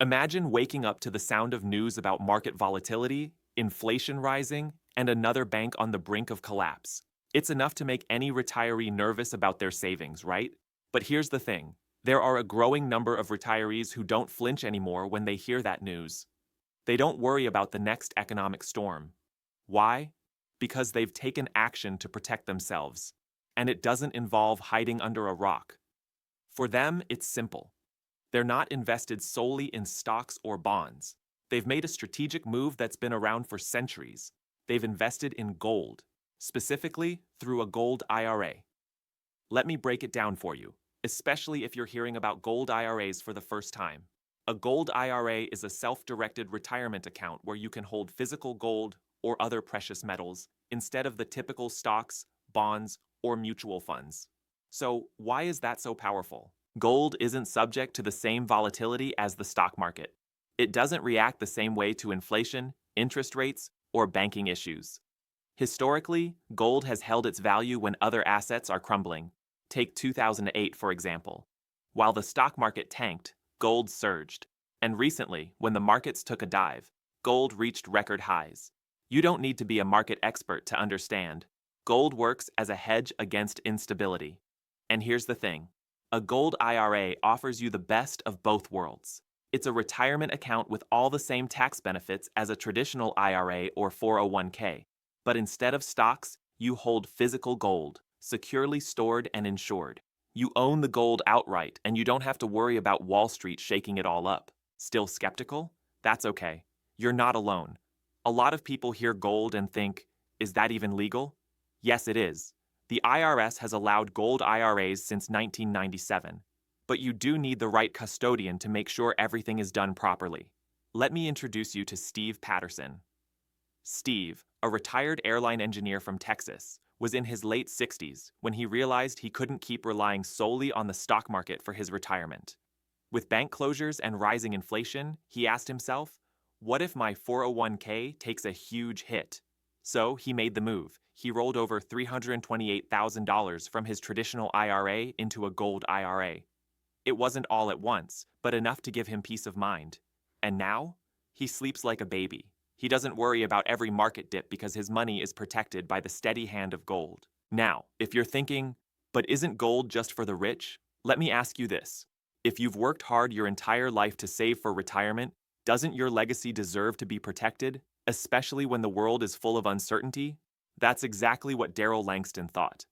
Imagine waking up to the sound of news about market volatility, inflation rising, and another bank on the brink of collapse. It's enough to make any retiree nervous about their savings, right? But here's the thing, there are a growing number of retirees who don't flinch anymore when they hear that news. They don't worry about the next economic storm. Why? Because they've taken action to protect themselves. And it doesn't involve hiding under a rock. For them, it's simple. They're not invested solely in stocks or bonds. They've made a strategic move that's been around for centuries. They've invested in gold, specifically through a gold IRA. Let me break it down for you, especially if you're hearing about gold IRAs for the first time. A gold IRA is a self-directed retirement account where you can hold physical gold or other precious metals instead of the typical stocks, bonds, or mutual funds. So, why is that so powerful? Gold isn't subject to the same volatility as the stock market. It doesn't react the same way to inflation, interest rates, or banking issues. Historically, gold has held its value when other assets are crumbling. Take 2008, for example. While the stock market tanked, gold surged. And recently, when the markets took a dive, gold reached record highs. You don't need to be a market expert to understand. Gold works as a hedge against instability. And here's the thing. A gold IRA offers you the best of both worlds. It's a retirement account with all the same tax benefits as a traditional IRA or 401k. But instead of stocks, you hold physical gold, securely stored and insured. You own the gold outright, and you don't have to worry about Wall Street shaking it all up. Still skeptical? That's okay. You're not alone. A lot of people hear gold and think, is that even legal? Yes, it is. The IRS has allowed gold IRAs since 1997. But you do need the right custodian to make sure everything is done properly. Let me introduce you to Steve Patterson. Steve, a retired airline engineer from Texas, was in his late 60s when he realized he couldn't keep relying solely on the stock market for his retirement. With bank closures and rising inflation, he asked himself, what if my 401k takes a huge hit? So he made the move. He rolled over $328,000 from his traditional IRA into a gold IRA. It wasn't all at once, but enough to give him peace of mind. And now, he sleeps like a baby. He doesn't worry about every market dip because his money is protected by the steady hand of gold. Now, if you're thinking, but isn't gold just for the rich? Let me ask you this. If you've worked hard your entire life to save for retirement, doesn't your legacy deserve to be protected, especially when the world is full of uncertainty? That's exactly what Daryl Langston thought.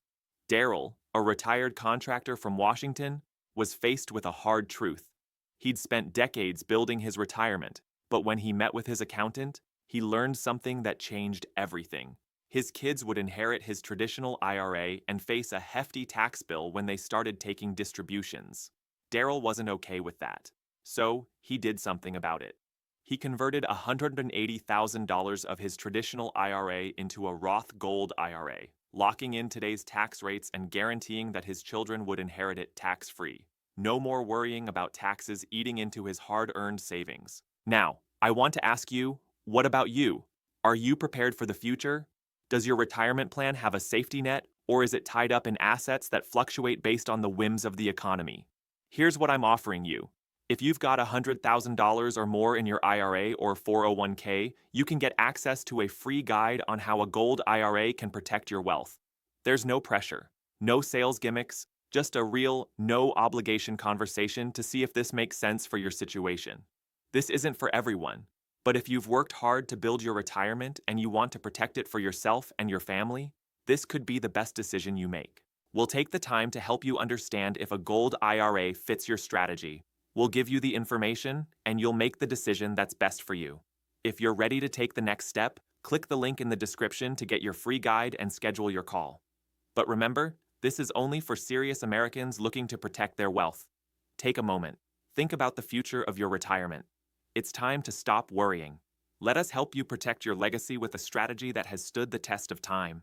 Daryl, a retired contractor from Washington, was faced with a hard truth. He'd spent decades building his retirement, but when he met with his accountant, he learned something that changed everything. His kids would inherit his traditional IRA and face a hefty tax bill when they started taking distributions. Daryl wasn't okay with that, so he did something about it. He converted $180,000 of his traditional IRA into a Roth Gold IRA, locking in today's tax rates and guaranteeing that his children would inherit it tax-free. No more worrying about taxes eating into his hard-earned savings. Now, I want to ask you, what about you? Are you prepared for the future? Does your retirement plan have a safety net, or is it tied up in assets that fluctuate based on the whims of the economy? Here's what I'm offering you. If you've got $100,000 or more in your IRA or 401k, you can get access to a free guide on how a gold IRA can protect your wealth. There's no pressure, no sales gimmicks, just a real, no-obligation conversation to see if this makes sense for your situation. This isn't for everyone, but if you've worked hard to build your retirement and you want to protect it for yourself and your family, this could be the best decision you make. We'll take the time to help you understand if a gold IRA fits your strategy. We'll give you the information, and you'll make the decision that's best for you. If you're ready to take the next step, click the link in the description to get your free guide and schedule your call. But remember, this is only for serious Americans looking to protect their wealth. Take a moment. Think about the future of your retirement. It's time to stop worrying. Let us help you protect your legacy with a strategy that has stood the test of time.